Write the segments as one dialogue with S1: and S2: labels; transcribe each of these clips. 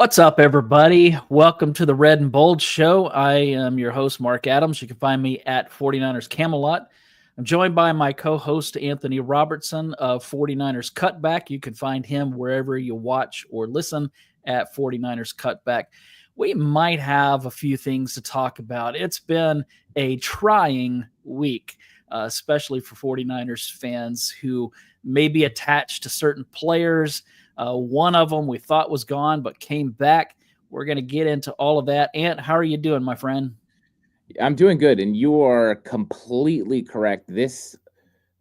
S1: What's up, everybody? Welcome to the Red and Bold Show. I am your host, Marc Adams. You can find me at 49ers Camelot. I'm joined by my co-host, Anthony Robertson of 49ers Cutback. You can find him wherever you watch or listen at 49ers Cutback. We might have a few things to talk about. It's been a trying week, especially for 49ers fans who may be attached to certain players. One of them we thought was gone, but came back. We're going to get into all of that. Ant, how are you doing, my friend?
S2: I'm doing good, and you are completely correct. This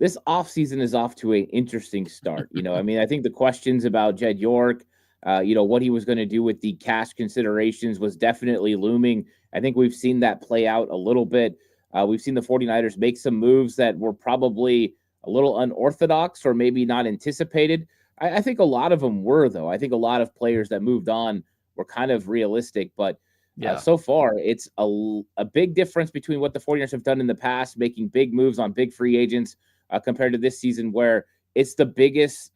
S2: offseason is off to an interesting start. I think the questions about Jed York, what he was going to do with the cash considerations was definitely looming. I think we've seen that play out a little bit. We've seen the 49ers make some moves that were probably a little unorthodox or maybe not anticipated. I think a lot of them were, though. I think a lot of players that moved on were kind of realistic, but so far, it's a big difference between what the 49ers have done in the past, making big moves on big free agents, compared to this season, where it's the biggest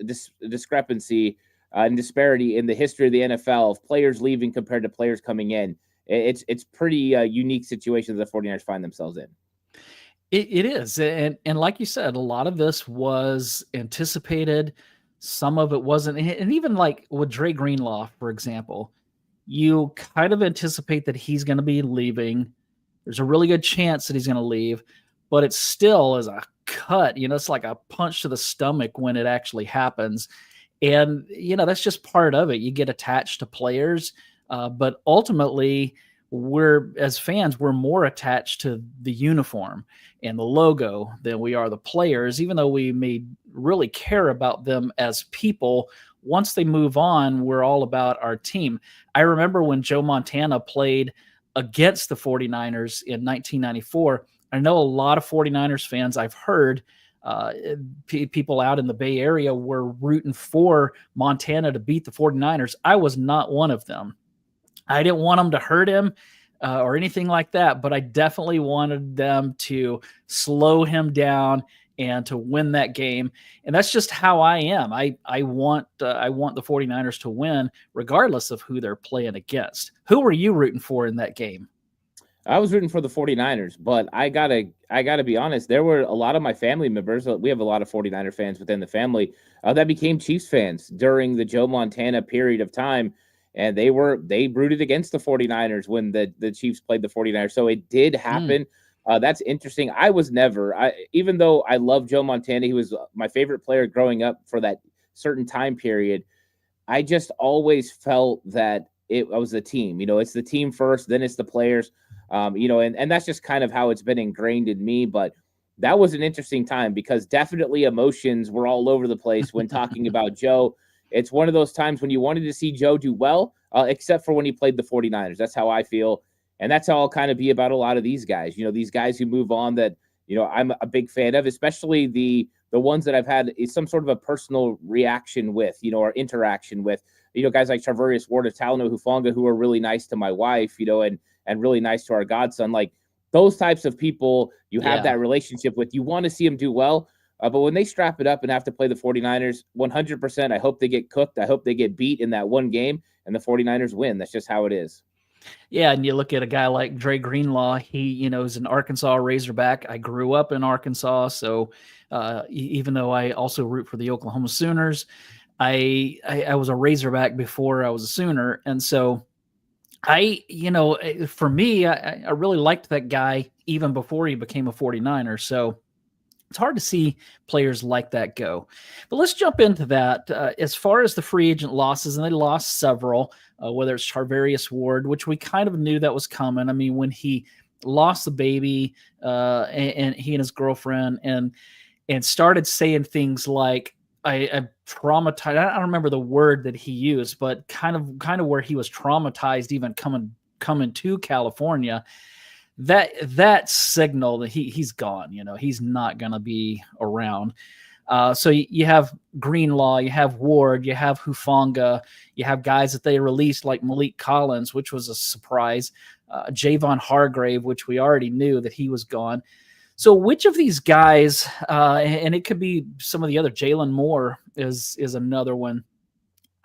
S2: discrepancy and disparity in the history of the NFL of players leaving compared to players coming in. It's pretty unique situation that the 49ers find themselves in.
S1: It is. And like you said, a lot of this was anticipated. Some of it wasn't. And even like with Dre Greenlaw, for example, you kind of anticipate that he's going to be leaving. There's a really good chance that he's going to leave, but it still is a cut. It's like a punch to the stomach when it actually happens. And, that's just part of it. You get attached to players, but ultimately, as fans, we're more attached to the uniform and the logo than we are the players, even though we may really care about them as people. Once they move on, we're all about our team. I remember when Joe Montana played against the 49ers in 1994. I know a lot of 49ers fans, I've heard people out in the Bay Area were rooting for Montana to beat the 49ers. I was not one of them. I didn't want them to hurt him or anything like that, but I definitely wanted them to slow him down and to win that game. And that's just how I am. I want the 49ers to win regardless of who they're playing against. Who were you rooting for in that game?
S2: I was rooting for the 49ers, but I gotta be honest. There were a lot of my family members. We have a lot of 49er fans within the family that became Chiefs fans during the Joe Montana period of time. And they rooted against the 49ers when the Chiefs played the 49ers. So it did happen. That's interesting. I was never, even though I love Joe Montana, he was my favorite player growing up for that certain time period. I just always felt that it was the team. It's the team first, then it's the players. And that's just kind of how it's been ingrained in me. But that was an interesting time because definitely emotions were all over the place when talking about Joe. It's one of those times when you wanted to see Joe do well, except for when he played the 49ers. That's how I feel. And that's how I'll kind of be about a lot of these guys. These guys who move on that, I'm a big fan of, especially the ones that I've had some sort of a personal reaction with, or interaction with, guys like Charvarius Ward, Talanoa Hufanga, who are really nice to my wife, and really nice to our godson. Like those types of people you have that relationship with. You want to see them do well. But when they strap it up and have to play the 49ers, 100%, I hope they get cooked. I hope they get beat in that one game and the 49ers win. That's just how it is.
S1: Yeah, and you look at a guy like Dre Greenlaw. He, is an Arkansas Razorback. I grew up in Arkansas, so even though I also root for the Oklahoma Sooners, I was a Razorback before I was a Sooner, and so for me, I really liked that guy even before he became a 49er. So it's hard to see players like that go. But let's jump into that. As far as the free agent losses, and they lost several, whether it's Charvarius Ward, which we kind of knew that was coming. I mean, when he lost the baby and he and his girlfriend and started saying things like, I traumatized. I don't remember the word that he used, but kind of where he was traumatized even coming to California. That signal that he's gone. He's not going to be around. So you have Greenlaw, you have Ward, you have Hufanga, you have guys that they released like Malik Collins, which was a surprise. Javon Hargrave, which we already knew that he was gone. So which of these guys, and it could be some of the other, Jalen Moore is another one.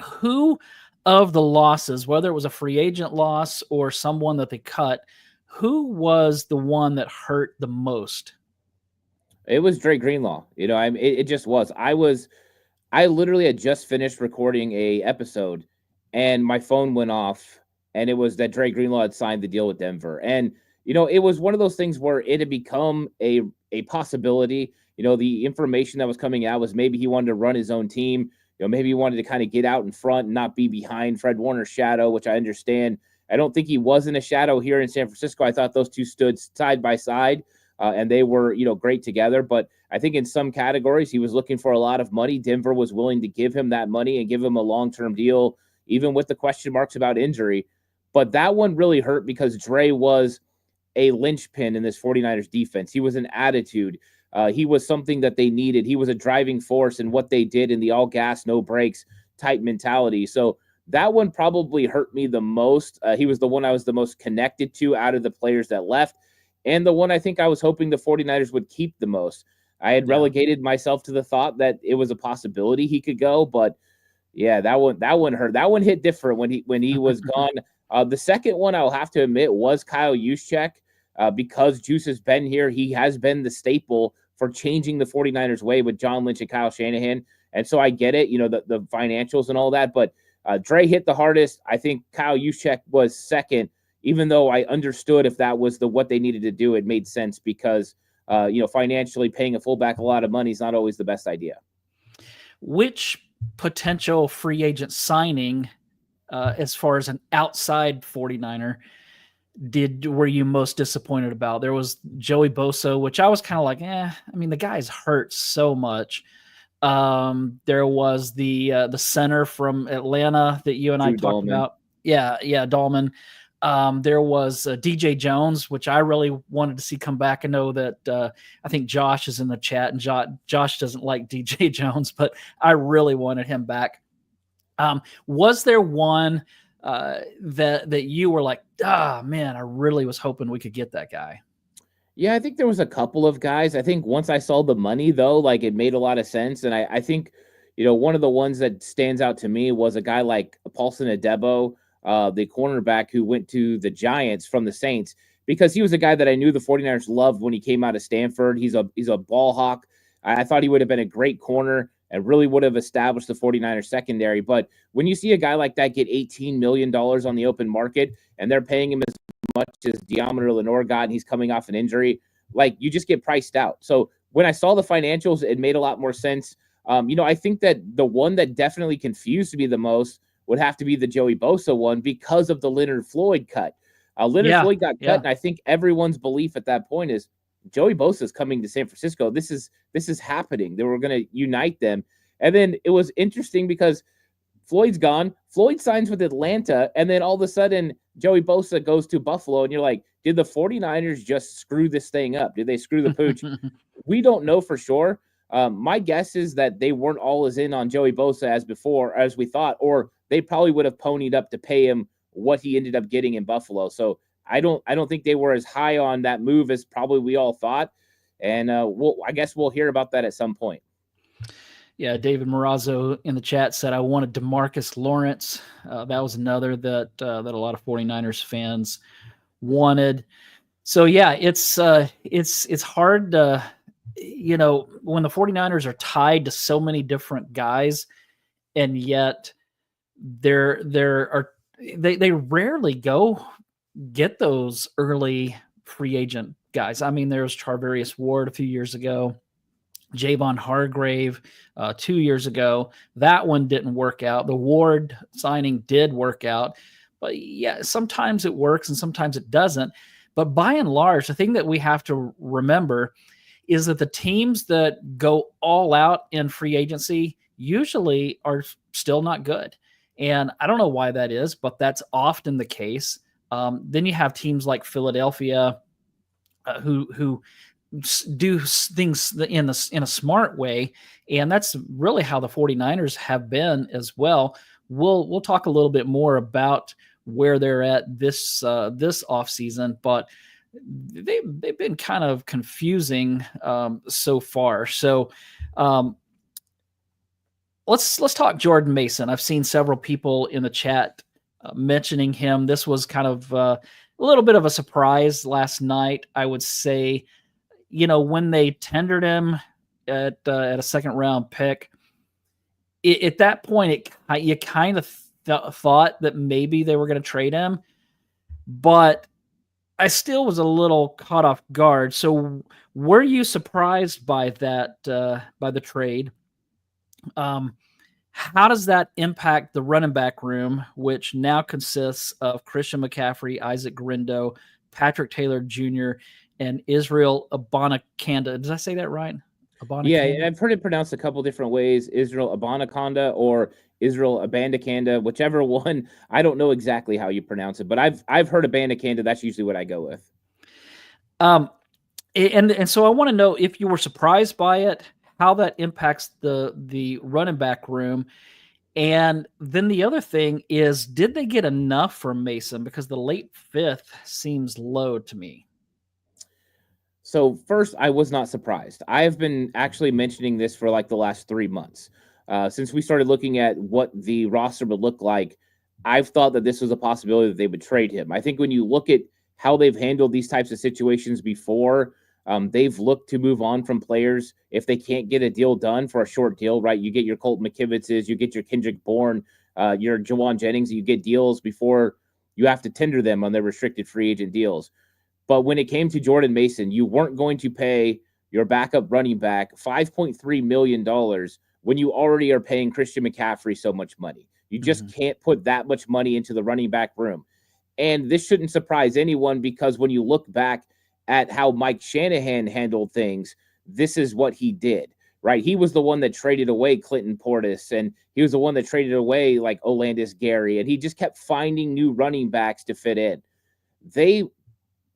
S1: Who of the losses, whether it was a free agent loss or someone that they cut, who was the one that hurt the most?
S2: It was Dre Greenlaw. It just was. I literally had just finished recording a episode, and my phone went off, and it was that Dre Greenlaw had signed the deal with Denver. And it was one of those things where it had become a possibility. The information that was coming out was maybe he wanted to run his own team. Maybe he wanted to kind of get out in front and not be behind Fred Warner's shadow, which I understand. I don't think he was in a shadow here in San Francisco. I thought those two stood side by side, and they were, great together. But I think in some categories, he was looking for a lot of money. Denver was willing to give him that money and give him a long-term deal, even with the question marks about injury. But that one really hurt because Dre was a linchpin in this 49ers defense. He was an attitude. He was something that they needed. He was a driving force in what they did in the all gas, no brakes type mentality. So that one probably hurt me the most. He was the one I was the most connected to out of the players that left, and the one I think I was hoping the 49ers would keep the most. I had relegated myself to the thought that it was a possibility he could go, but yeah, that one hurt. That one hit different when he was gone. The second one I'll have to admit was Kyle Juszczyk. Because Juice has been here, he has been the staple for changing the 49ers way with John Lynch and Kyle Shanahan. And so I get it, the financials and all that, but Dre hit the hardest. I think Kyle Juszczyk was second, even though I understood if that was what they needed to do, it made sense because, financially paying a fullback a lot of money is not always the best idea.
S1: Which potential free agent signing, as far as an outside 49er, were you most disappointed about? There was Joey Bosa, which I was kind of like, the guy's hurt so much. There was the center from Atlanta that you and I talked about. Yeah, Dahlman. There was DJ Jones, which I really wanted to see come back. I know that I think Josh is in the chat, and Josh doesn't like DJ Jones, but I really wanted him back. Was there one that you were like, man, I really was hoping we could get that guy?
S2: Yeah, I think there was a couple of guys. I think once I saw the money, though, like it made a lot of sense. And I think, one of the ones that stands out to me was a guy like Paulson Adebo, the cornerback who went to the Giants from the Saints, because he was a guy that I knew the 49ers loved when he came out of Stanford. He's a ball hawk. I thought he would have been a great corner and really would have established the 49ers secondary. But when you see a guy like that get $18 million on the open market and they're paying him as much as Deommodore Lenoir got and he's coming off an injury, like you just get priced out. So when I saw the financials, it made a lot more sense. I think that the one that definitely confused me the most would have to be the Joey Bosa one because of the Leonard Floyd cut. Floyd got cut, and I think everyone's belief at that point is Joey Bosa is coming to San Francisco. This is happening. They were going to unite them. And then it was interesting because Floyd's gone. Floyd signs with Atlanta, and then all of a sudden Joey Bosa goes to Buffalo, and you're like, did the 49ers just screw this thing up? Did they screw the pooch? We don't know for sure. My guess is that they weren't all as in on Joey Bosa as before, as we thought, or they probably would have ponied up to pay him what he ended up getting in Buffalo. So I don't think they were as high on that move as probably we all thought. And I guess we'll hear about that at some point.
S1: Yeah, David Morazzo in the chat said, I wanted DeMarcus Lawrence. That was another that a lot of 49ers fans wanted. So, yeah, it's hard to, when the 49ers are tied to so many different guys, and yet they rarely go get those early free agent guys. I mean, there was Charvarius Ward a few years ago, Javon Hargrave 2 years ago. That one didn't work out. The Ward signing did work out, but yeah, sometimes it works and sometimes it doesn't. But by and large, the thing that we have to remember is that the teams that go all out in free agency usually are still not good. And I don't know why that is, but that's often the case. Then you have teams like Philadelphia who do things in a smart way, and that's really how the 49ers have been as well. We'll talk a little bit more about where they're at this offseason, but they've been kind of confusing so far. So let's talk Jordan Mason. I've seen several people in the chat mentioning him. This was kind of a little bit of a surprise last night, I would say. When they tendered him at a second round pick, at that point, you kind of thought that maybe they were going to trade him, but I still was a little caught off guard. So, were you surprised by that by the trade? How does that impact the running back room, which now consists of Christian McCaffrey, Isaac Guerendo, Patrick Taylor Jr., and Israel Abanikanda? Did I say that right?
S2: Yeah, I've heard it pronounced a couple different ways: Israel Abanikanda or Israel Abanikanda, whichever one. I don't know exactly how you pronounce it, but I've heard Abanikanda. That's usually what I go with.
S1: And so I want to know if you were surprised by it, how that impacts the running back room. And then the other thing is, did they get enough from Mason? Because the late 5th seems low to me.
S2: So first, I was not surprised. I have been actually mentioning this for like the last 3 months. Since we started looking at what the roster would look like, I've thought that this was a possibility that they would trade him. I think when you look at how they've handled these types of situations before, they've looked to move on from players if they can't get a deal done for a short deal, right? You get your Colt McKivitzes, you get your Kendrick Bourne, your Jawan Jennings, you get deals before you have to tender them on their restricted free agent deals. But when it came to Jordan Mason, you weren't going to pay your backup running back $5.3 million when you already are paying Christian McCaffrey so much money. You just can't put that much money into the running back room. And this shouldn't surprise anyone, because when you look back at how Mike Shanahan handled things, this is what he did, right? He was the one that traded away Clinton Portis, and he was the one that traded away like Olandis Gary, and he just kept finding new running backs to fit in. They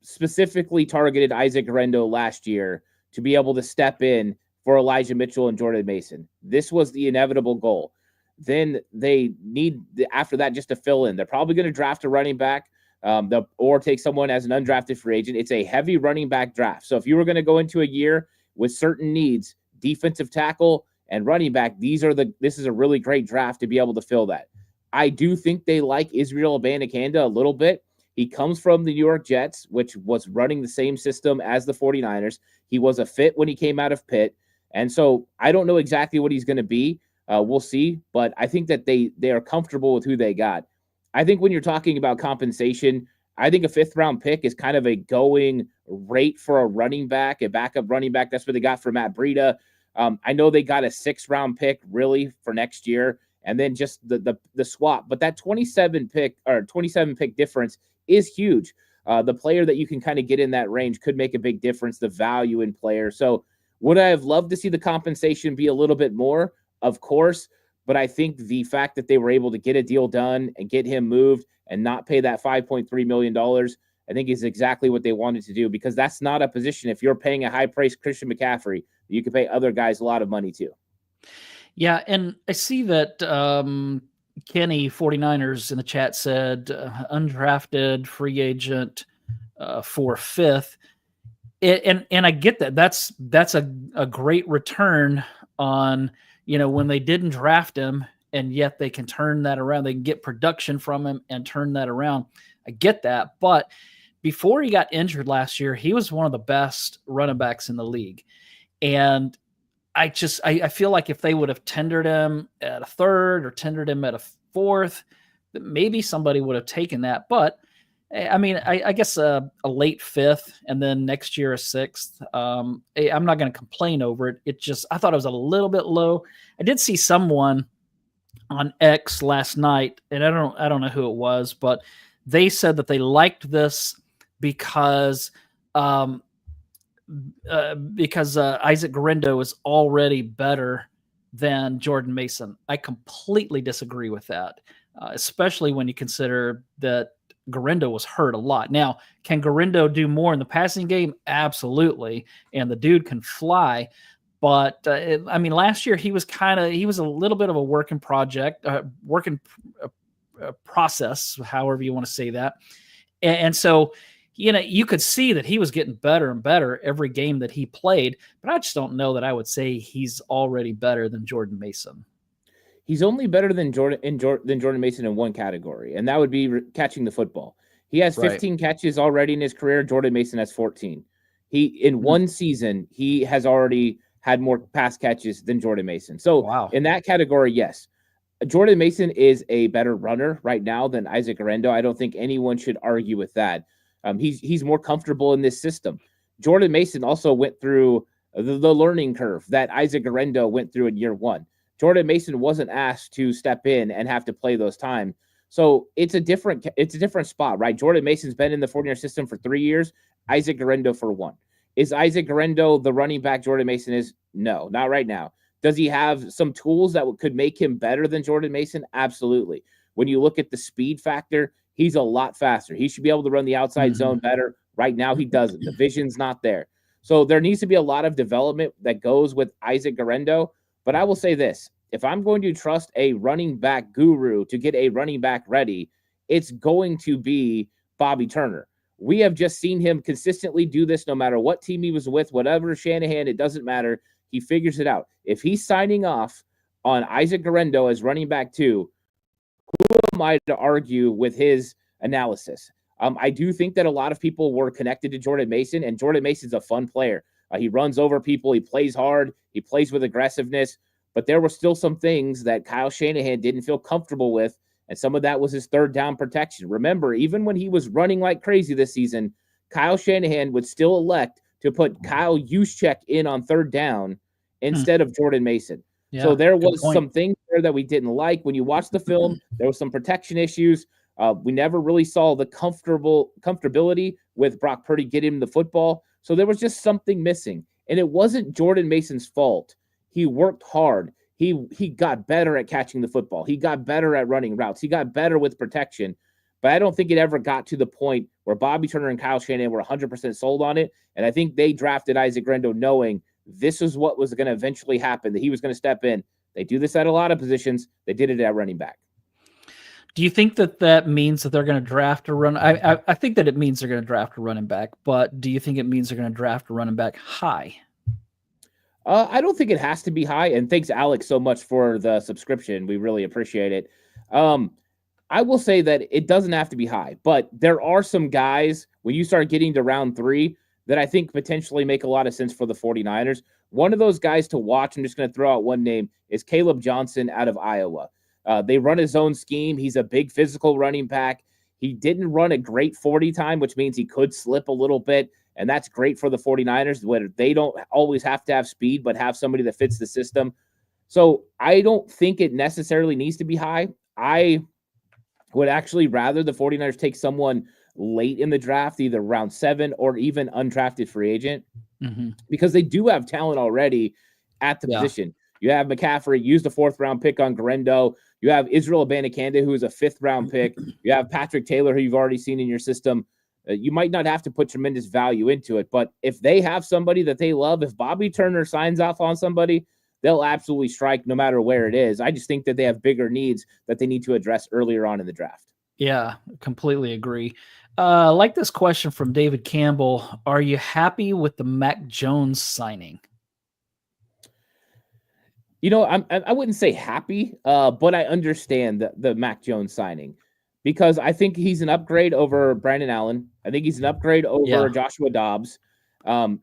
S2: specifically targeted Isaac Guerendo last year to be able to step in for Elijah Mitchell and Jordan Mason. This was the inevitable goal. Then they need, after that, just to fill in. They're probably going to draft a running back or take someone as an undrafted free agent. It's a heavy running back draft. So if you were going to go into a year with certain needs, defensive tackle and running back, this is a really great draft to be able to fill that. I do think they like Israel Abanikanda a little bit. He comes from the New York Jets, which was running the same system as the 49ers. He was a fit when he came out of Pitt. And so I don't know exactly what he's going to be. We'll see. But I think that they are comfortable with who they got. I think when you're talking about compensation, I think a 5th-round pick is kind of a going rate for a running back, a backup running back. That's what they got for Matt Breida. I know they got a 6th-round pick really for next year, and then just the swap. But that 27 pick difference is huge. The player that you can kind of get in that range could make a big difference, the value in player. So would I have loved to see the compensation be a little bit more? Of course. But I think the fact that they were able to get a deal done and get him moved and not pay that $5.3 million, I think is exactly what they wanted to do, because that's not a position. If you're paying a high-priced Christian McCaffrey, you can pay other guys a lot of money too.
S1: Yeah, and I see that Kenny 49ers in the chat said undrafted free agent for 5th. And I get that. That's a great return on, when they didn't draft him, and yet they can turn that around. They can get production from him and turn that around. I get that. But before he got injured last year, he was one of the best running backs in the league. And I feel like if they would have tendered him at a 3rd or tendered him at a 4th, that maybe somebody would have taken that. But I mean, I guess a late 5th and then next year a 6th. I'm not going to complain over it. I thought it was a little bit low. I did see someone on X last night, and I don't know who it was, but they said that they liked this because Isaac Guerendo is already better than Jordan Mason. I completely disagree with that, especially when you consider that Guerendo was hurt a lot. Now, can Guerendo do more in the passing game? Absolutely, and the dude can fly. But last year he was a little bit of a working process, however you want to say that, and so. You could see that he was getting better and better every game that he played, but I just don't know that I would say he's already better than Jordan Mason.
S2: He's only better than Jordan Mason in one category, and that would be catching the football. He has 15 catches already in his career. Jordan Mason has 14. In one season, he has already had more pass catches than Jordan Mason. So in that category, yes. Jordan Mason is a better runner right now than Isaac Guerrero. I don't think anyone should argue with that. He's more comfortable in this system. Jordan Mason also went through the learning curve that Isaac Guerrero went through in year one. Jordan Mason wasn't asked to step in and have to play those times. So it's a different spot, right? Jordan Mason's been in the 49er system for 3 years, Isaac Guerrero for 1. Is Isaac Guerrero the running back Jordan Mason is? No, not right now. Does he have some tools that could make him better than Jordan Mason? Absolutely. When you look at the speed factor, he's a lot faster. He should be able to run the outside zone better. Right now, he doesn't. The vision's not there. So there needs to be a lot of development that goes with Isaac Guerrero. But I will say this. If I'm going to trust a running back guru to get a running back ready, it's going to be Bobby Turner. We have just seen him consistently do this no matter what team he was with, whatever Shanahan, it doesn't matter. He figures it out. If he's signing off on Isaac Guerrero as running back 2, who am I to argue with his analysis? I do think that a lot of people were connected to Jordan Mason, and Jordan Mason's a fun player. He runs over people. He plays hard. He plays with aggressiveness. But there were still some things that Kyle Shanahan didn't feel comfortable with, and some of that was his third down protection. Remember, even when he was running like crazy this season, Kyle Shanahan would still elect to put Kyle Juszczyk in on third down instead of Jordan Mason. Yeah, so there was some things there that we didn't like. When you watch the film, there was some protection issues. We never really saw the comfortability with Brock Purdy getting him the football. So there was just something missing. And it wasn't Jordan Mason's fault. He worked hard. He got better at catching the football. He got better at running routes. He got better with protection. But I don't think it ever got to the point where Bobby Turner and Kyle Shanahan were 100% sold on it. And I think they drafted Isaac Guerrero knowing this is what was going to eventually happen, that he was going to step in. They do this at a lot of positions. They did it at running back.
S1: Do you think that means that they're going to draft a run? I think that it means they're going to draft a running back, but do you think it means they're going to draft a running back high?
S2: I don't think it has to be high. And thanks, Alex, so much for the subscription. We really appreciate it. I will say that it doesn't have to be high, but there are some guys when you start getting to round 3 that I think potentially make a lot of sense for the 49ers. One of those guys to watch, I'm just going to throw out one name, is Caleb Johnson out of Iowa. They run his own scheme. He's a big physical running back. He didn't run a great 40 time, which means he could slip a little bit. And that's great for the 49ers, where they don't always have to have speed, but have somebody that fits the system. So I don't think it necessarily needs to be high. I would actually rather the 49ers take someone late in the draft, either round 7 or even undrafted free agent, because they do have talent already at the position. You have McCaffrey, used the 4th round pick on Guerrero. You have Israel Abanikanda, who is a 5th round pick. You have Patrick Taylor, who you've already seen in your system. You might not have to put tremendous value into it, but if they have somebody that they love, if Bobby Turner signs off on somebody, they'll absolutely strike no matter where it is. I just think that they have bigger needs that they need to address earlier on in the draft.
S1: Yeah, completely agree. Like this question from David Campbell, are you happy with the Mac Jones signing?
S2: You know, I wouldn't say happy, but I understand the Mac Jones signing, because I think he's an upgrade over Brandon Allen. I think he's an upgrade over Joshua Dobbs.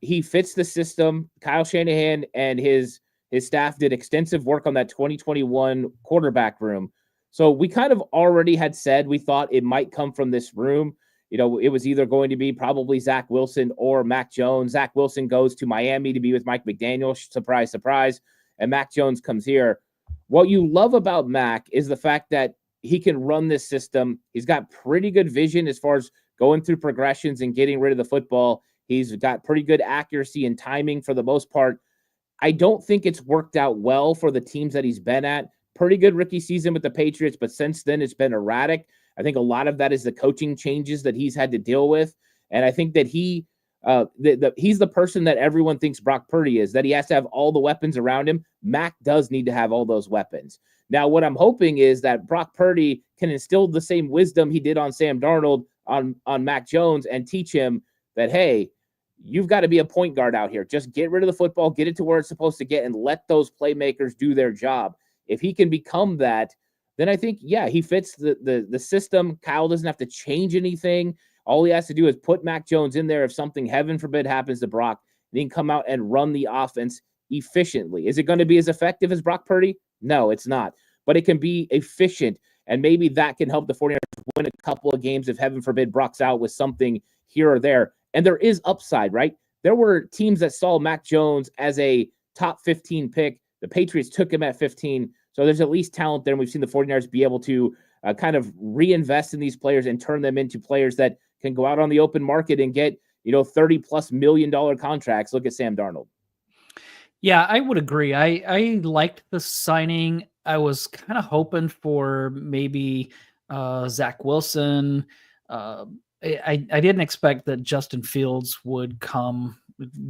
S2: He fits the system. Kyle Shanahan and his staff did extensive work on that 2021 quarterback room. So we kind of already had said we thought it might come from this room. You know, it was either going to be probably Zach Wilson or Mac Jones. Zach Wilson goes to Miami to be with Mike McDaniel. Surprise, surprise. And Mac Jones comes here. What you love about Mac is the fact that he can run this system. He's got pretty good vision as far as going through progressions and getting rid of the football. He's got pretty good accuracy and timing for the most part. I don't think it's worked out well for the teams that he's been at. Pretty good rookie season with the Patriots, but since then it's been erratic. I think a lot of that is the coaching changes that he's had to deal with. And I think that he's the person that everyone thinks Brock Purdy is, that he has to have all the weapons around him. Mac does need to have all those weapons. Now, what I'm hoping is that Brock Purdy can instill the same wisdom he did on Sam Darnold on Mac Jones and teach him that, hey, you've got to be a point guard out here. Just get rid of the football, get it to where it's supposed to get, and let those playmakers do their job. If he can become that, then I think, yeah, he fits the system. Kyle doesn't have to change anything. All he has to do is put Mac Jones in there if something, heaven forbid, happens to Brock. And he can come out and run the offense efficiently. Is it going to be as effective as Brock Purdy? No, it's not. But it can be efficient, and maybe that can help the 49ers win a couple of games if, heaven forbid, Brock's out with something here or there. And there is upside, right? There were teams that saw Mac Jones as a top 15 pick. The Patriots took him at 15. So there's at least talent there, and we've seen the 49ers be able to kind of reinvest in these players and turn them into players that can go out on the open market and get, $30+ million contracts. Look at Sam Darnold.
S1: Yeah, I would agree. I liked the signing. I was kind of hoping for maybe Zach Wilson. I didn't expect that Justin Fields would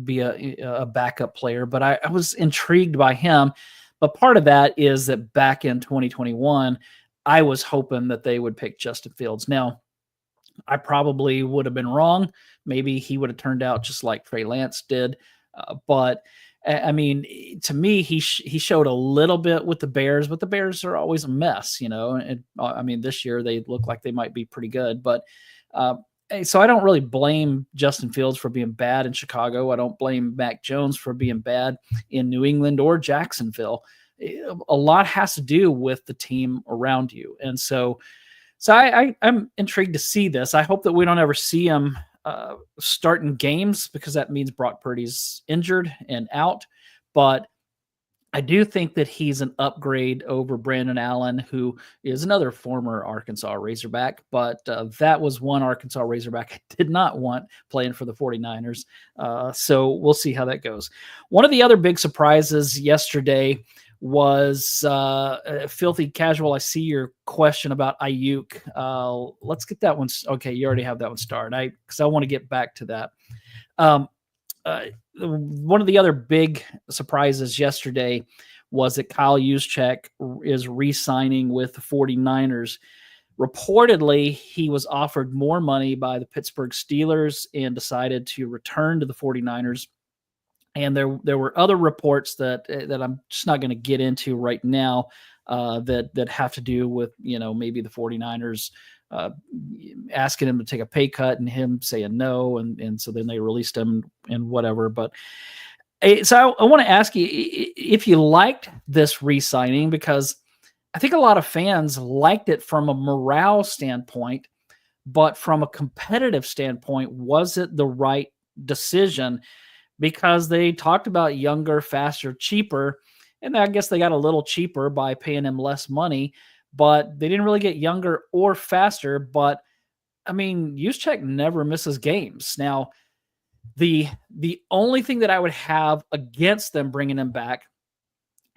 S1: be a backup player, but I was intrigued by him. But part of that is that back in 2021, I was hoping that they would pick Justin Fields. Now, I probably would have been wrong. Maybe he would have turned out just like Trey Lance did. But I mean, to me, he showed a little bit with the Bears, but the Bears are always a mess, And I mean, this year they look like they might be pretty good. But so I don't really blame Justin Fields for being bad in Chicago. I don't blame Mac Jones for being bad in New England or Jacksonville. A lot has to do with the team around you. And so I'm intrigued to see this. I hope that we don't ever see him starting games, because that means Brock Purdy's injured and out. But I do think that he's an upgrade over Brandon Allen, who is another former Arkansas Razorback, but that was one Arkansas Razorback I did not want playing for the 49ers. So we'll see how that goes. One of the other big surprises yesterday was Filthy Casual. I see your question about Ayuk. Let's get that one. Okay, you already have that one started. Because I want to get back to that. One of the other big surprises yesterday was that Kyle Juszczyk is re-signing with the 49ers. Reportedly, he was offered more money by the Pittsburgh Steelers and decided to return to the 49ers. And there were other reports that I'm just not going to get into right now that have to do with, maybe the 49ers asking him to take a pay cut and him saying no. And so then they released him and whatever. But so I want to ask you if you liked this re-signing, because I think a lot of fans liked it from a morale standpoint, but from a competitive standpoint, was it the right decision? Because they talked about younger, faster, cheaper, and I guess they got a little cheaper by paying him less money, but they didn't really get younger or faster. But I mean, Juszczyk never misses games. Now, the only thing that I would have against them bringing him back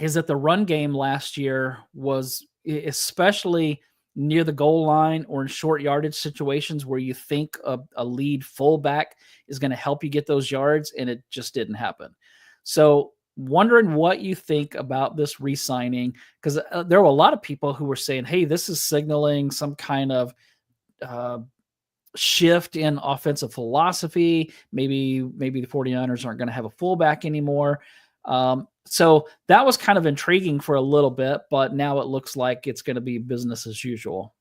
S1: is that the run game last year was, especially near the goal line or in short yardage situations where you think a lead fullback is going to help you get those yards, and it just didn't happen. So wondering what you think about this re-signing, because there were a lot of people who were saying, hey, this is signaling some kind of shift in offensive philosophy. Maybe the 49ers aren't going to have a fullback anymore. So that was kind of intriguing for a little bit, but now it looks like it's going to be business as usual.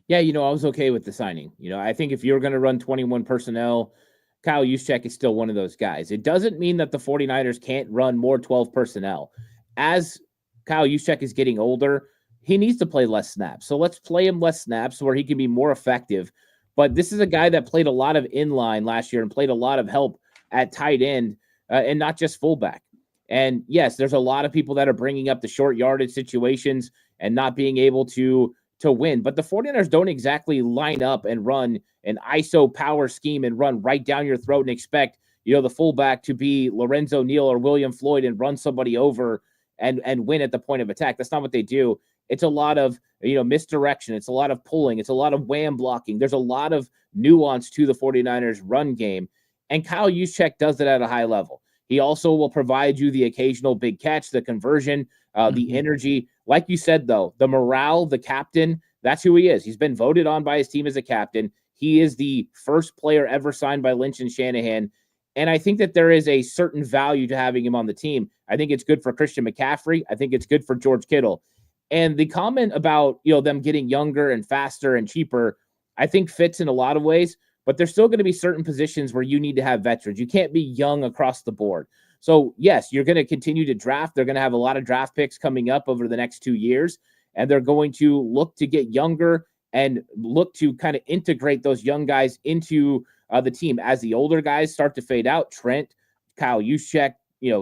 S2: Yeah, I was okay with the signing. I think if you're going to run 21 personnel, Kyle Juszczyk is still one of those guys. It doesn't mean that the 49ers can't run more 12 personnel. As Kyle Juszczyk is getting older, he needs to play less snaps. So let's play him less snaps where he can be more effective. But this is a guy that played a lot of inline last year and played a lot of help at tight end and not just fullback. And yes, there's a lot of people that are bringing up the short yardage situations and not being able to win. But the 49ers don't exactly line up and run an ISO power scheme and run right down your throat and expect, the fullback to be Lorenzo Neal or William Floyd and run somebody over and win at the point of attack. That's not what they do. It's a lot of, misdirection. It's a lot of pulling. It's a lot of wham blocking. There's a lot of nuance to the 49ers run game. And Kyle Juszczyk does it at a high level. He also will provide you the occasional big catch, the conversion, the energy. Like you said, though, the morale, the captain, that's who he is. He's been voted on by his team as a captain. He is the first player ever signed by Lynch and Shanahan. And I think that there is a certain value to having him on the team. I think it's good for Christian McCaffrey. I think it's good for George Kittle. And the comment about, them getting younger and faster and cheaper, I think fits in a lot of ways, but there's still going to be certain positions where you need to have veterans. You can't be young across the board. So yes, you're going to continue to draft. They're going to have a lot of draft picks coming up over the next 2 years, and they're going to look to get younger and look to kind of integrate those young guys into the team. As the older guys start to fade out, Trent, Kyle Juszczyk,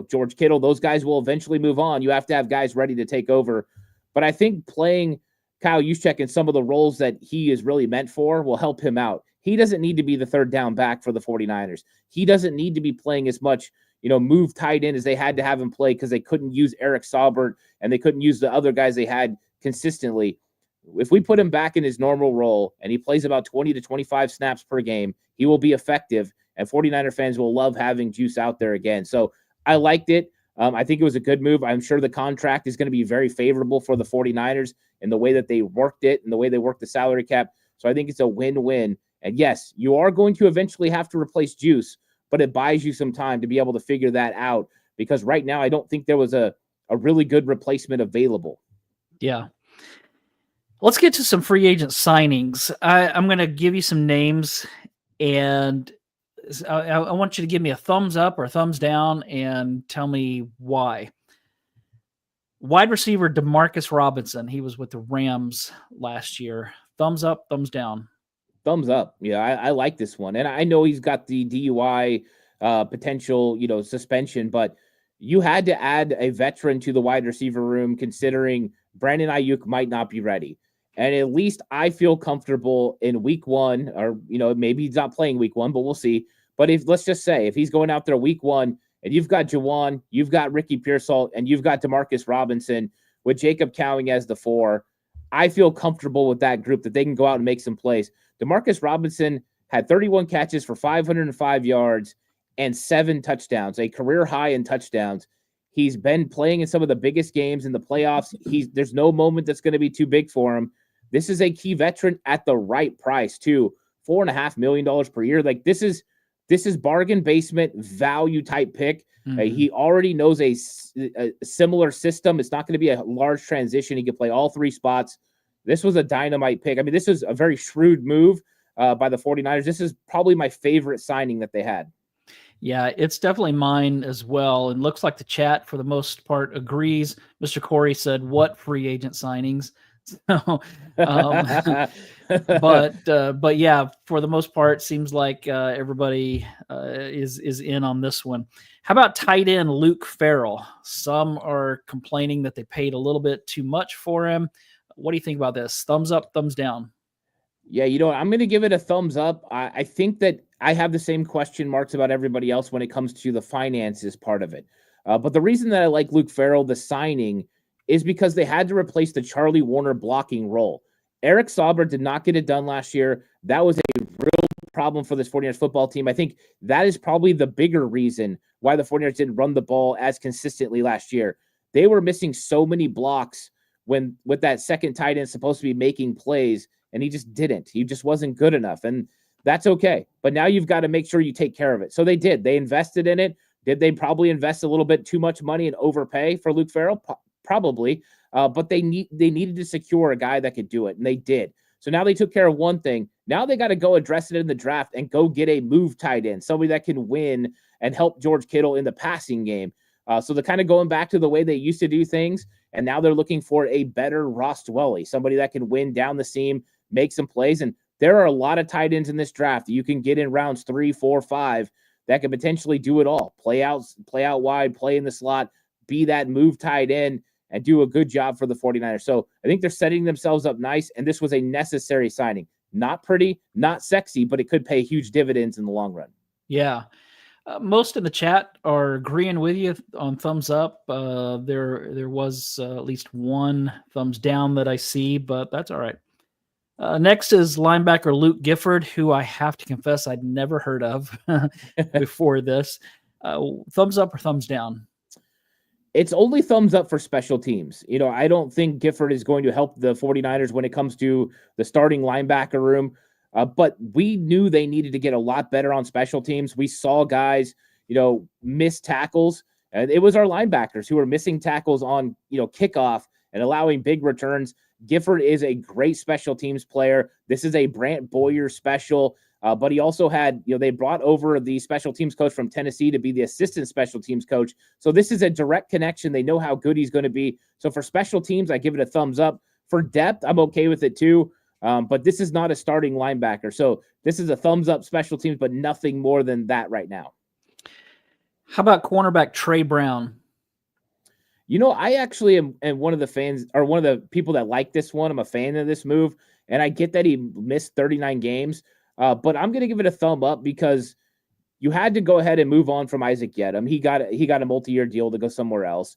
S2: George Kittle, those guys will eventually move on. You have to have guys ready to take over. But I think playing Kyle Juszczyk in some of the roles that he is really meant for will help him out. He doesn't need to be the third down back for the 49ers. He doesn't need to be playing as much, move tight end as they had to have him play because they couldn't use Eric Saubert and they couldn't use the other guys they had consistently. If we put him back in his normal role and he plays about 20 to 25 snaps per game, he will be effective, and 49er fans will love having Juice out there again. So I liked it. I think it was a good move. I'm sure the contract is going to be very favorable for the 49ers in the way that they worked it and the way they worked the salary cap. So I think it's a win-win. And yes, you are going to eventually have to replace Juice, but it buys you some time to be able to figure that out, because right now I don't think there was a really good replacement available.
S1: Yeah. Let's get to some free agent signings. I'm going to give you some names, and I want you to give me a thumbs up or a thumbs down and tell me why. Wide receiver DeMarcus Robinson. He was with the Rams last year. Thumbs up, thumbs down.
S2: Thumbs up. Yeah, I like this one. And I know he's got the DUI potential, suspension, but you had to add a veteran to the wide receiver room considering Brandon Ayuk might not be ready. And at least I feel comfortable in week one, or, maybe he's not playing week one, but we'll see. But let's just say if he's going out there week one and you've got Juwan, you've got Ricky Pearsall, and you've got DeMarcus Robinson with Jacob Cowing as the 4, I feel comfortable with that group that they can go out and make some plays. DeMarcus Robinson had 31 catches for 505 yards and 7 touchdowns, a career high in touchdowns. He's been playing in some of the biggest games in the playoffs. There's no moment that's going to be too big for him. This is a key veteran at the right price too. $4.5 million per year. Like this is bargain basement value type pick. Mm-hmm. He already knows a similar system. It's not going to be a large transition. He can play all 3 spots. This was a dynamite pick. I mean, this is a very shrewd move by the 49ers. This is probably my favorite signing that they had.
S1: Yeah, it's definitely mine as well. And looks like the chat for the most part agrees. Mr. Corey said, "What free agent signings?" So, but yeah, for the most part, seems like everybody is in on this one. How about tight end Luke Farrell? Some are complaining that they paid a little bit too much for him. What do you think about this? Thumbs up, thumbs down?
S2: Yeah, I'm going to give it a thumbs up. I think that I have the same question marks about everybody else when it comes to the finances part of it. But the reason that I like Luke Farrell, the signing, is because they had to replace the Charlie Warner blocking role. Eric Saubert did not get it done last year. That was a real problem for this 49ers football team. I think that is probably the bigger reason why the 49ers didn't run the ball as consistently last year. They were missing so many blocks with that second tight end supposed to be making plays, and he just didn't. He just wasn't good enough, and that's okay. But now you've got to make sure you take care of it. So they did. They invested in it. Did they probably invest a little bit too much money and overpay for Luke Farrell? Probably. But they needed to secure a guy that could do it, and they did. So now they took care of one thing. Now they got to go address it in the draft and go get a move tight end, somebody that can win and help George Kittle in the passing game. So they're kind of going back to the way they used to do things, and now they're looking for a better Ross Dwelley, somebody that can win down the seam, make some plays. And there are a lot of tight ends in this draft that you can get in rounds 3, 4, 5 that could potentially do it all. Play out wide, play in the slot, be that move tight end, and do a good job for the 49ers. So I think they're setting themselves up nice, and this was a necessary signing. Not pretty, not sexy, but it could pay huge dividends in the long run.
S1: Yeah. Most in the chat are agreeing with you on thumbs up. There was at least one thumbs down that I see, but that's all right. Next is linebacker Luke Gifford, who I have to confess I'd never heard of before this. Thumbs up or thumbs down?
S2: It's only thumbs up for special teams. I don't think Gifford is going to help the 49ers when it comes to the starting linebacker room. But we knew they needed to get a lot better on special teams. We saw guys, miss tackles. And it was our linebackers who were missing tackles on, kickoff and allowing big returns. Gifford is a great special teams player. This is a Brant Boyer special. But he also had, they brought over the special teams coach from Tennessee to be the assistant special teams coach. So this is a direct connection. They know how good he's going to be. So for special teams, I give it a thumbs up. For depth, I'm okay with it too. But this is not a starting linebacker. So this is a thumbs up special teams, but nothing more than that right now.
S1: How about cornerback Trey Brown?
S2: I actually am one of the fans, or one of the people that like this one. I'm a fan of this move. And I get that he missed 39 games. But I'm going to give it a thumb up because you had to go ahead and move on from Isaac Yedem. He got a multi-year deal to go somewhere else.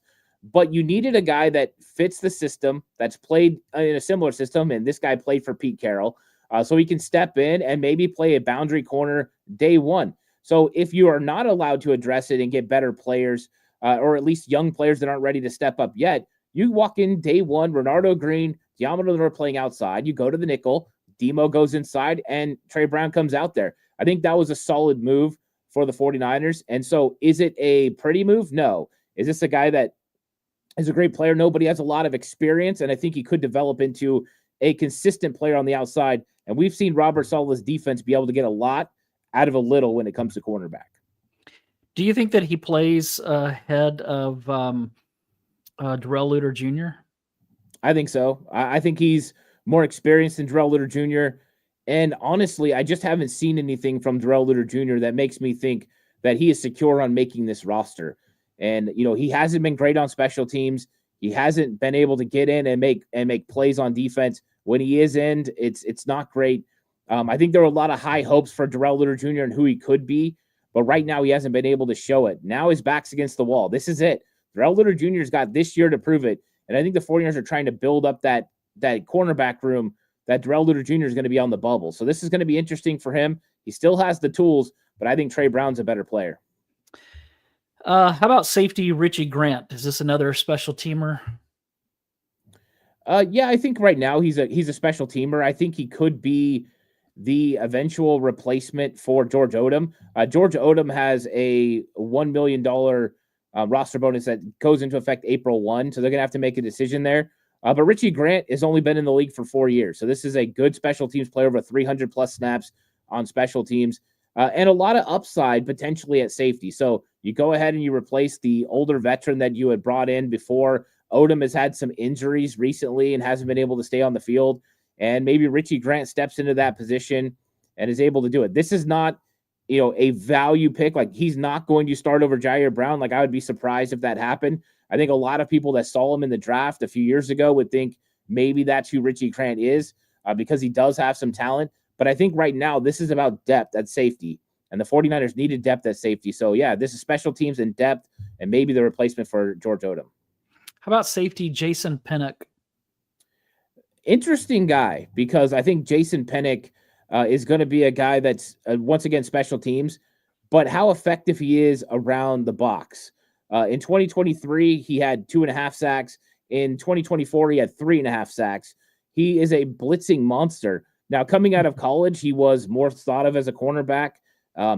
S2: But you needed a guy that fits the system, that's played in a similar system, and this guy played for Pete Carroll, so he can step in and maybe play a boundary corner day one. So if you are not allowed to address it and get better players, or at least young players that aren't ready to step up yet, you walk in day one, Renardo Green, Diamond are playing outside, you go to the nickel, Demo goes inside, and Trey Brown comes out there. I think that was a solid move for the 49ers. And so is it a pretty move? No. Is this a guy that is a great player? Nobody has a lot of experience, and I think he could develop into a consistent player on the outside. And we've seen Robert Saleh's defense be able to get a lot out of a little when it comes to cornerback.
S1: Do you think that he plays ahead of Darrell Luter Jr.?
S2: I think so. I think he's more experienced than Darrell Luter Jr. And honestly, I just haven't seen anything from Darrell Luter Jr. that makes me think that he is secure on making this roster. And, he hasn't been great on special teams. He hasn't been able to get in and make plays on defense. When he is in, it's not great. I think there were a lot of high hopes for Darrell Luter Jr. and who he could be, but right now he hasn't been able to show it. Now his back's against the wall. This is it. Darrell Luter Jr.'s got this year to prove it. And I think the 49ers are trying to build up that cornerback room that Darrell Luter Jr. is going to be on the bubble. So this is going to be interesting for him. He still has the tools, but I think Trey Brown's a better player.
S1: How about safety Richie Grant? Is this another special teamer?
S2: Yeah, I think right now he's a special teamer. I think he could be the eventual replacement for George Odom. George Odom has a $1 million roster bonus that goes into effect April 1, so they're going to have to make a decision there. But Richie Grant has only been in the league for 4 years, so this is a good special teams player over 300-plus snaps on special teams. And a lot of upside potentially at safety. So you go ahead and you replace the older veteran that you had brought in before. Odom has had some injuries recently and hasn't been able to stay on the field. And maybe Richie Grant steps into that position and is able to do it. This is not, a value pick. Like, he's not going to start over Jair Brown. Like, I would be surprised if that happened. I think a lot of people that saw him in the draft a few years ago would think maybe that's who Richie Grant is because he does have some talent. But I think right now this is about depth at safety, and the 49ers needed depth at safety. So, yeah, this is special teams and depth and maybe the replacement for George Odom.
S1: How about safety Jason Pinnock?
S2: Interesting guy, because I think Jason Pinnock is going to be a guy that's, once again, special teams, but how effective he is around the box. In 2023, he had 2.5 sacks. In 2024, he had 3.5 sacks. He is a blitzing monster. Now, coming out of college, he was more thought of as a cornerback,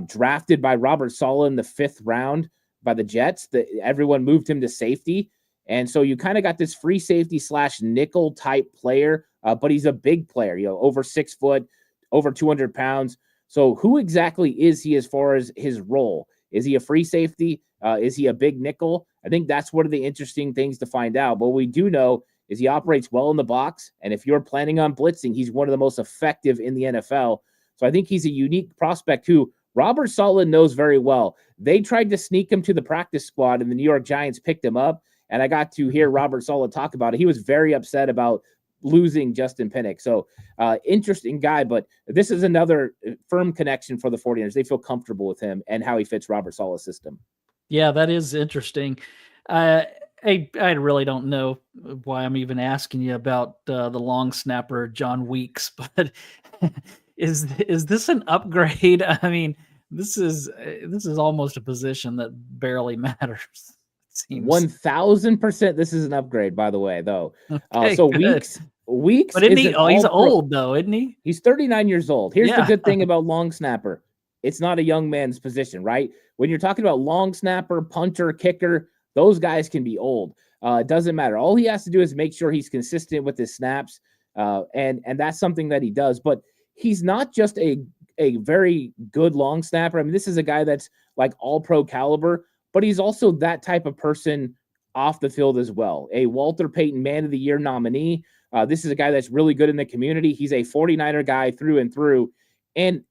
S2: drafted by Robert Saleh in the 5th round by the Jets. Everyone moved him to safety. And so you kind of got this free safety / nickel type player, but he's a big player, over 6 foot, over 200 pounds. So who exactly is he as far as his role? Is he a free safety? Is he a big nickel? I think that's one of the interesting things to find out. But what we do know is he operates well in the box. And if you're planning on blitzing, he's one of the most effective in the NFL. So I think he's a unique prospect who Robert Saleh knows very well. They tried to sneak him to the practice squad, and the New York Giants picked him up. And I got to hear Robert Saleh talk about it. He was very upset about losing Justin Pinnock. So interesting guy, but this is another firm connection for the 49ers. They feel comfortable with him and how he fits Robert Saleh's system.
S1: Yeah, that is interesting. I really don't know why I'm even asking you about the long snapper, John Weeks, but is this an upgrade? I mean, this is almost a position that barely matters.
S2: 1,000%. This is an upgrade, by the way, though.
S1: Okay,
S2: So
S1: good.
S2: Weeks
S1: But isn't
S2: is
S1: he?
S2: an
S1: Oh, he's
S2: all-pro.
S1: old though, isn't he?
S2: He's 39 years old. Here's the
S1: Yeah.
S2: good thing about long snapper. It's not a young man's position, right? When you're talking about long snapper, punter, kicker, those guys can be old. It doesn't matter. All he has to do is make sure he's consistent with his snaps, and that's something that he does. But he's not just a very good long snapper. I mean, this is a guy that's like all-pro caliber, but he's also that type of person off the field as well. A Walter Payton Man of the Year nominee. This is a guy that's really good in the community. He's a 49er guy through and through. And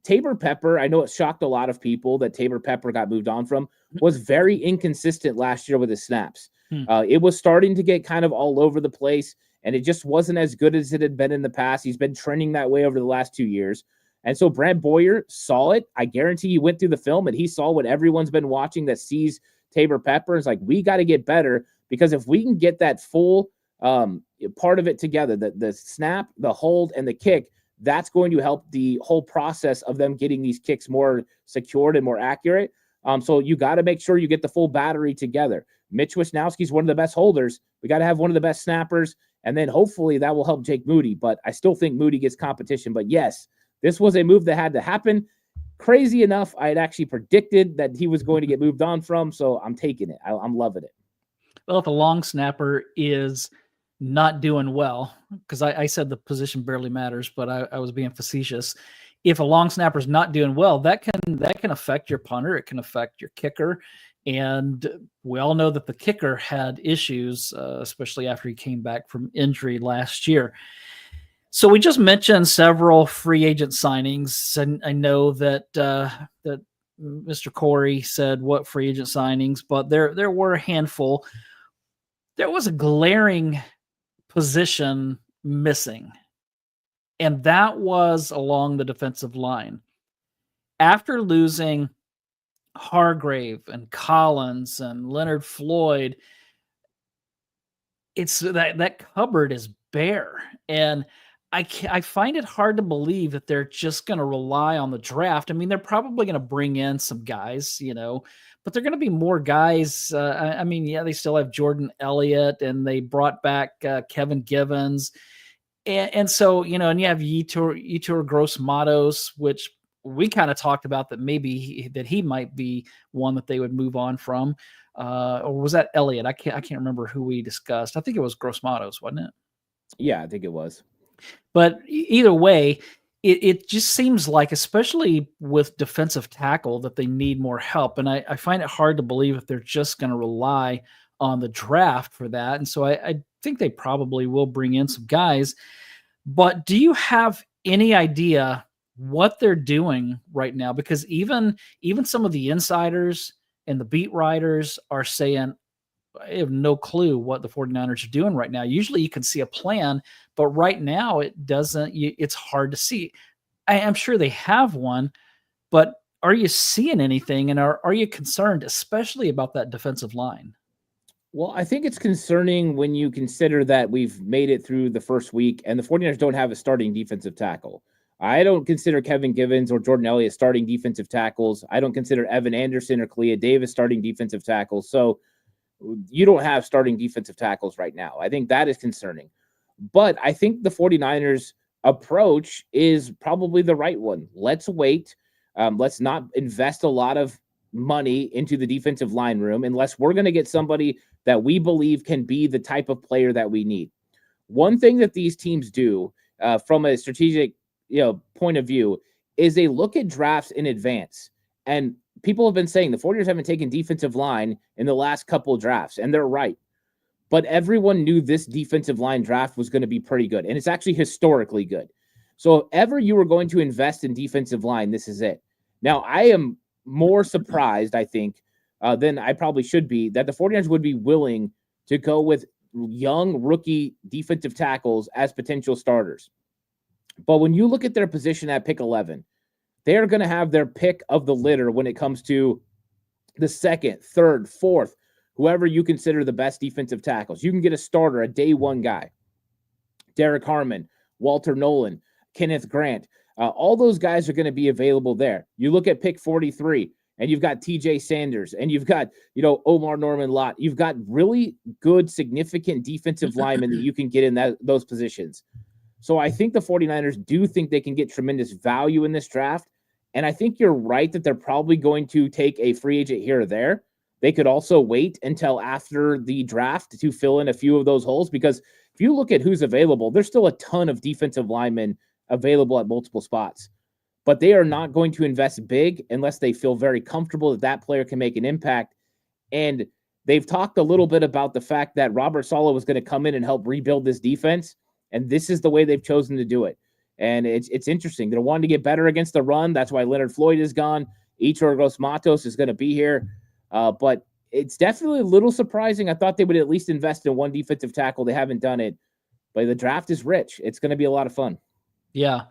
S2: Tabor Pepper, I know it shocked a lot of people that Tabor Pepper got moved on from, was very inconsistent last year with his snaps. It was starting to get kind of all over the place, and it just wasn't as good as it had been in the past. He's been trending that way over the last 2 years. And so Brad Boyer saw it. I guarantee he went through the film and he saw what everyone's been watching that sees Tabor Pepper. It's like, we got to get better, because if we can get that full part of it together, the snap, the hold, and the kick, that's going to help the whole process of them getting these kicks more secured and more accurate. So you got to make sure you get the full battery together. Mitch Wisnowski's one of the best holders. We got to have one of the best snappers, and then hopefully that will help Jake Moody. But I still think Moody gets competition. But yes, this was a move that had to happen. Crazy enough, I had actually predicted that he was going to get moved on from, so I'm taking it. I'm loving it.
S1: Well, if a long snapper is not doing well, because I said the position barely matters, but I was being facetious. If a long snapper is not doing well, that can affect your punter. It can affect your kicker. And we all know that the kicker had issues, especially after he came back from injury last year. So we just mentioned several free agent signings, and I know that that Mr. Corey said what free agent signings, but there were a handful. There was a glaring position missing, and that was along the defensive line. After losing Hargrave and Collins and Leonard Floyd, it's that cupboard is bare, and I find it hard to believe that they're just going to rely on the draft. I mean, they're probably going to bring in some guys, but they're going to be more guys. I mean, yeah, they still have Jordan Elliott, and they brought back Kevin Givens. And so, and you have Yetur Gross-Matos, which we kind of talked about that maybe that he might be one that they would move on from. Or was that Elliott? I can't remember who we discussed. I think it was Gross-Matos, wasn't it?
S2: Yeah, I think it was.
S1: But either way, it just seems like, especially with defensive tackle, that they need more help. And I find it hard to believe if they're just going to rely on the draft for that. And so I think they probably will bring in some guys. But do you have any idea what they're doing right now? Because even some of the insiders and the beat writers are saying, I have no clue what the 49ers are doing right now. Usually you can see a plan, but right now it doesn't. It's hard to see. I'm sure they have one, but are you seeing anything? And are you concerned, especially about that defensive line?
S2: Well, I think it's concerning when you consider that we've made it through the first week and the 49ers don't have a starting defensive tackle. I don't consider Kevin Givens or Jordan Elliott starting defensive tackles. I don't consider Evan Anderson or Kalia Davis starting defensive tackles. So you don't have starting defensive tackles right now. I think that is concerning. But I think the 49ers approach is probably the right one. Let's wait. Let's not invest a lot of money into the defensive line room unless we're going to get somebody that we believe can be the type of player that we need. One thing that these teams do from a strategic point of view is they look at drafts in advance. And people have been saying the 49ers haven't taken defensive line in the last couple of drafts, and they're right. But everyone knew this defensive line draft was going to be pretty good, and it's actually historically good. So if ever you were going to invest in defensive line, this is it. Now, I am more surprised, I think, than I probably should be, that the 49ers would be willing to go with young rookie defensive tackles as potential starters. But when you look at their position at pick 11, they're going to have their pick of the litter when it comes to the second, third, fourth, whoever you consider the best defensive tackles. You can get a starter, a day one guy. Derek Harmon, Walter Nolan, Kenneth Grant. All those guys are going to be available there. You look at pick 43. and you've got TJ Sanders, and you've got, Omar Norman Lott. You've got really good, significant defensive linemen that you can get in those positions. So I think the 49ers do think they can get tremendous value in this draft. And I think you're right that they're probably going to take a free agent here or there. They could also wait until after the draft to fill in a few of those holes, because if you look at who's available, there's still a ton of defensive linemen available at multiple spots. But they are not going to invest big unless they feel very comfortable that player can make an impact. And they've talked a little bit about the fact that Robert Saleh was going to come in and help rebuild this defense. And this is the way they've chosen to do it. And it's interesting. They're wanting to get better against the run. That's why Leonard Floyd is gone. Yetur Gross-Matos is going to be here. But it's definitely a little surprising. I thought they would at least invest in one defensive tackle. They haven't done it. But the draft is rich. It's going to be a lot of fun.
S1: Yeah.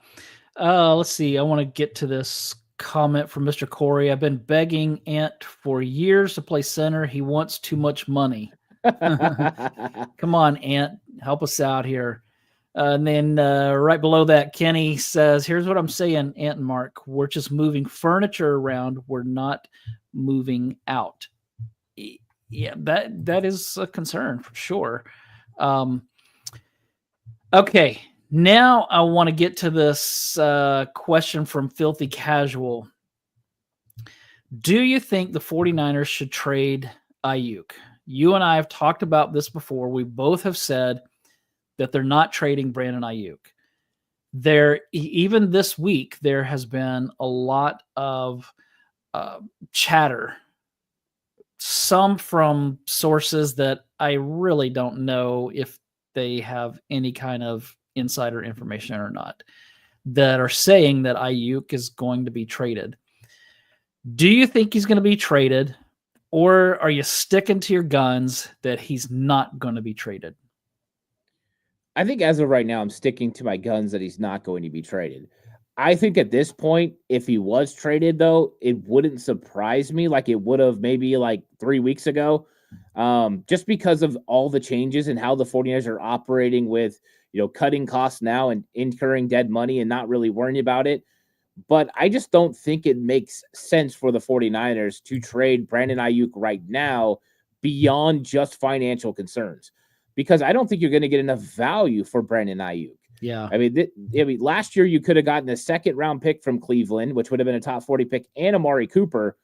S1: Let's see. I want to get to this comment from Mr. Corey. I've been begging Ant for years to play center. He wants too much money. Come on, Ant. Help us out here. And then right below that, Kenny says, here's what I'm saying, Ant and Mark. We're just moving furniture around. We're not moving out. Yeah, that is a concern for sure. Okay. Now I want to get to this question from Filthy Casual. Do you think the 49ers should trade Ayuk? You and I have talked about this before. We both have said that they're not trading Brandon Ayuk. Even this week, there has been a lot of chatter, some from sources that I really don't know if they have any kind of insider information or not, that are saying that Ayuk is going to be traded. Do you think he's going to be traded, or are you sticking to your guns that he's not going to be traded?
S2: I think as of right now, I'm sticking to my guns that he's not going to be traded. I think at this point, if he was traded, though, it wouldn't surprise me like it would have maybe like 3 weeks ago, just because of all the changes and how the 49ers are operating with, cutting costs now and incurring dead money and not really worrying about it. But I just don't think it makes sense for the 49ers to trade Brandon Ayuk right now beyond just financial concerns, because I don't think you're going to get enough value for Brandon Ayuk.
S1: Yeah.
S2: I mean, last year you could have gotten a second-round pick from Cleveland, which would have been a top 40 pick, and Amari Cooper.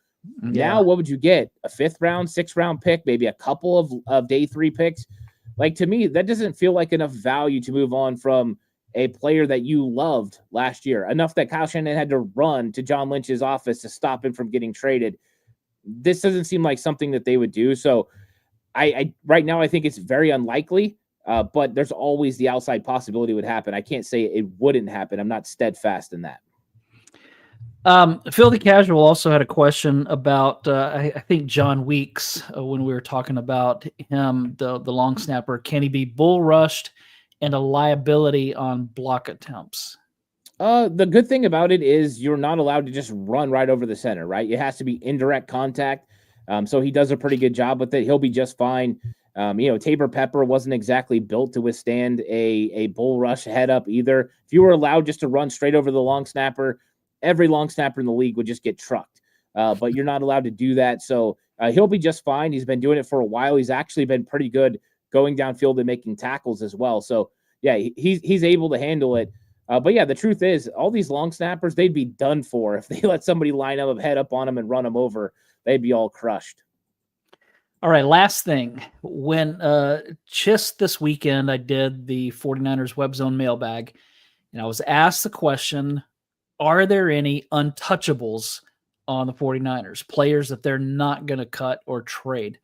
S2: Yeah. Now what would you get? A 5th-round, 6th-round pick, maybe a couple of day 3 picks? Like, to me, that doesn't feel like enough value to move on from a player that you loved last year, enough that Kyle Shanahan had to run to John Lynch's office to stop him from getting traded. This doesn't seem like something that they would do. So I right now, I think it's very unlikely, but there's always the outside possibility it would happen. I can't say it wouldn't happen. I'm not steadfast in that.
S1: Filthy Casual also had a question about, I think John Weeks, when we were talking about him, the long snapper. Can he be bull rushed and a liability on block attempts?
S2: The good thing about it is you're not allowed to just run right over the center, right? It has to be indirect contact. So he does a pretty good job with it. He'll be just fine. Tabor Pepper wasn't exactly built to withstand a bull rush head up either. If you were allowed just to run straight over the long snapper, every long snapper in the league would just get trucked. But you're not allowed to do that. So he'll be just fine. He's been doing it for a while. He's actually been pretty good going downfield and making tackles as well. So yeah, he's able to handle it. But yeah, the truth is all these long snappers, they'd be done for if they let somebody line up, head up on them and run them over. They'd be all crushed.
S1: All right, last thing. When just this weekend, I did the 49ers Web Zone mailbag, and I was asked the question, are there any untouchables on the 49ers, players that they're not going to cut or trade?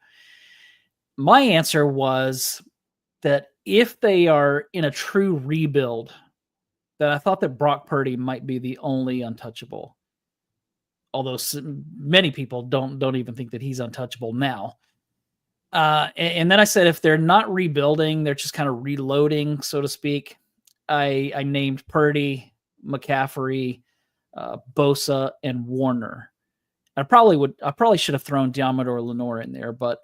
S1: My answer was that if they are in a true rebuild, that I thought that Brock Purdy might be the only untouchable. Although many people don't even think that he's untouchable now. And then I said, if they're not rebuilding, they're just kind of reloading, so to speak. I named Purdy, McCaffrey, Bosa, and Warner. I probably should have thrown Diamondor Lenore in there, but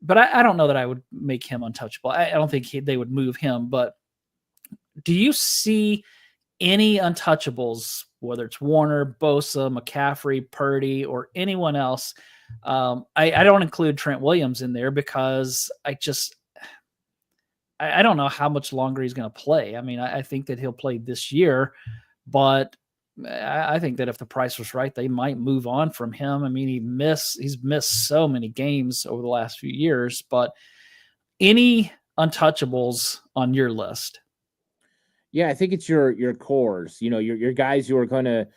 S1: I don't know that I would make him untouchable. I don't think they would move him. But do you see any untouchables whether it's Warner, Bosa, McCaffrey, Purdy, or anyone else. I don't include Trent Williams in there because I don't know how much longer he's going to play. I mean, I think that he'll play this year, but I think that if the price was right, they might move on from him. I mean, he's missed so many games over the last few years, but any untouchables on your list?
S2: Yeah, I think it's your cores, your guys who are going to,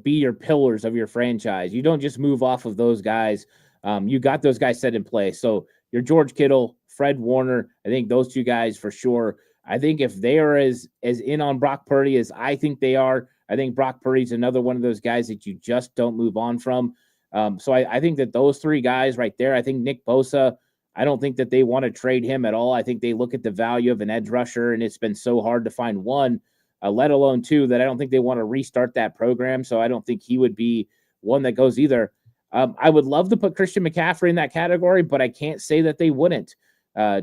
S2: be your pillars of your franchise. You don't just move off of those guys. You got those guys set in place. So your George Kittle, Fred Warner, I think those two guys for sure. I think if they are as in on Brock Purdy as I think they are, I think Brock Purdy's another one of those guys that you just don't move on from. So I think that those three guys right there, I think Nick Bosa, I don't think that they want to trade him at all. I think they look at the value of an edge rusher, and it's been so hard to find one, let alone two, that I don't think they want to restart that program. So I don't think he would be one that goes either. I would love to put Christian McCaffrey in that category, but I can't say that they wouldn't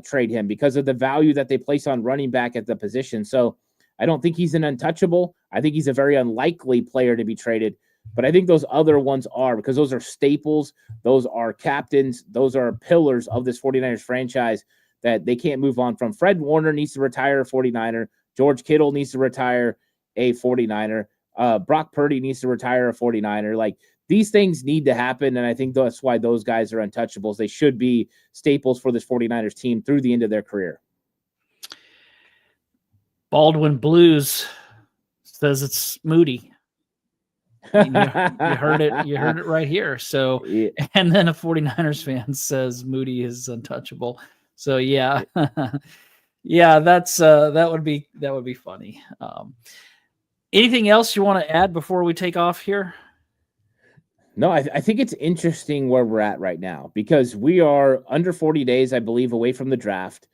S2: trade him because of the value that they place on running back at the position. So I don't think he's an untouchable. I think he's a very unlikely player to be traded. But I think those other ones are, because those are staples. Those are captains. Those are pillars of this 49ers franchise that they can't move on from. Fred Warner needs to retire a 49er. George Kittle needs to retire a 49er. Brock Purdy needs to retire a 49er. Like, these things need to happen, and I think that's why those guys are untouchables. They should be staples for this 49ers team through the end of their career.
S1: Baldwin Blues says it's Moody. You heard it right here. So, yeah. And then a 49ers fan says Moody is untouchable. So yeah, yeah, that would be funny. Anything else you want to add before we take off here?
S2: No, I think it's interesting where we're at right now because we are under 40 days, I believe, away from the draft,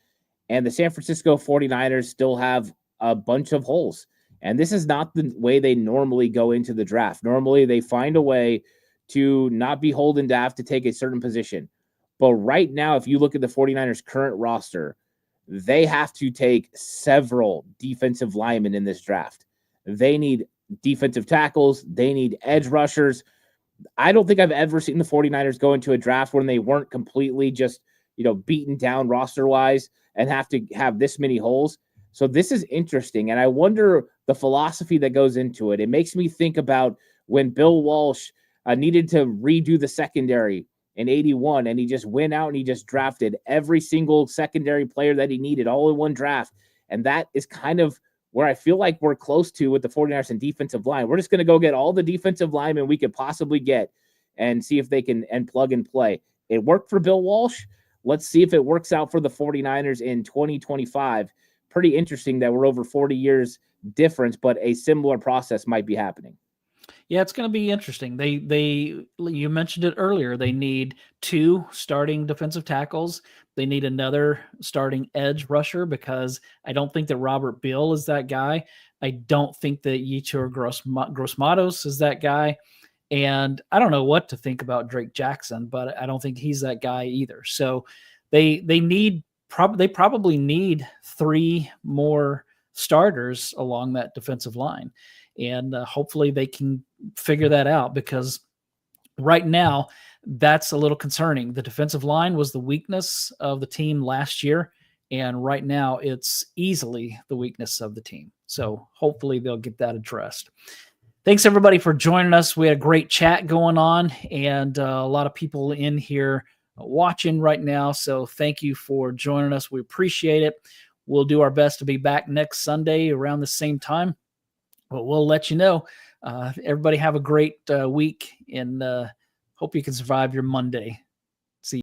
S2: and the San Francisco 49ers still have a bunch of holes. And this is not the way they normally go into the draft. Normally, they find a way to not be beholden to have to take a certain position. But right now, if you look at the 49ers' current roster, they have to take several defensive linemen in this draft. They need defensive tackles. They need edge rushers. I don't think I've ever seen the 49ers go into a draft when they weren't completely just, beaten down roster-wise and have to have this many holes. So this is interesting, and I wonder the philosophy that goes into it. It makes me think about when Bill Walsh needed to redo the secondary in 81, and he just went out and he just drafted every single secondary player that he needed all in one draft. And that is kind of where I feel like we're close to with the 49ers and defensive line. We're just going to go get all the defensive linemen we could possibly get and see if they can and plug and play. It worked for Bill Walsh. Let's see if it works out for the 49ers in 2025. Pretty interesting that we're over 40 years difference, but a similar process might be happening.
S1: Yeah, it's going to be interesting. You mentioned it earlier. They need 2 starting defensive tackles. They need another starting edge rusher because I don't think that Robert Beal is that guy. I don't think that Yetur Gross-Matos is that guy. And I don't know what to think about Drake Jackson, but I don't think he's that guy either. So they probably need 3 more starters along that defensive line. And hopefully they can figure that out because right now that's a little concerning. The defensive line was the weakness of the team last year, and right now it's easily the weakness of the team. So hopefully they'll get that addressed. Thanks everybody for joining us. We had a great chat going on and a lot of people in here watching right now. So thank you for joining us. We appreciate it. We'll do our best to be back next Sunday around the same time. But we'll let you know. Everybody have a great week and hope you can survive your Monday.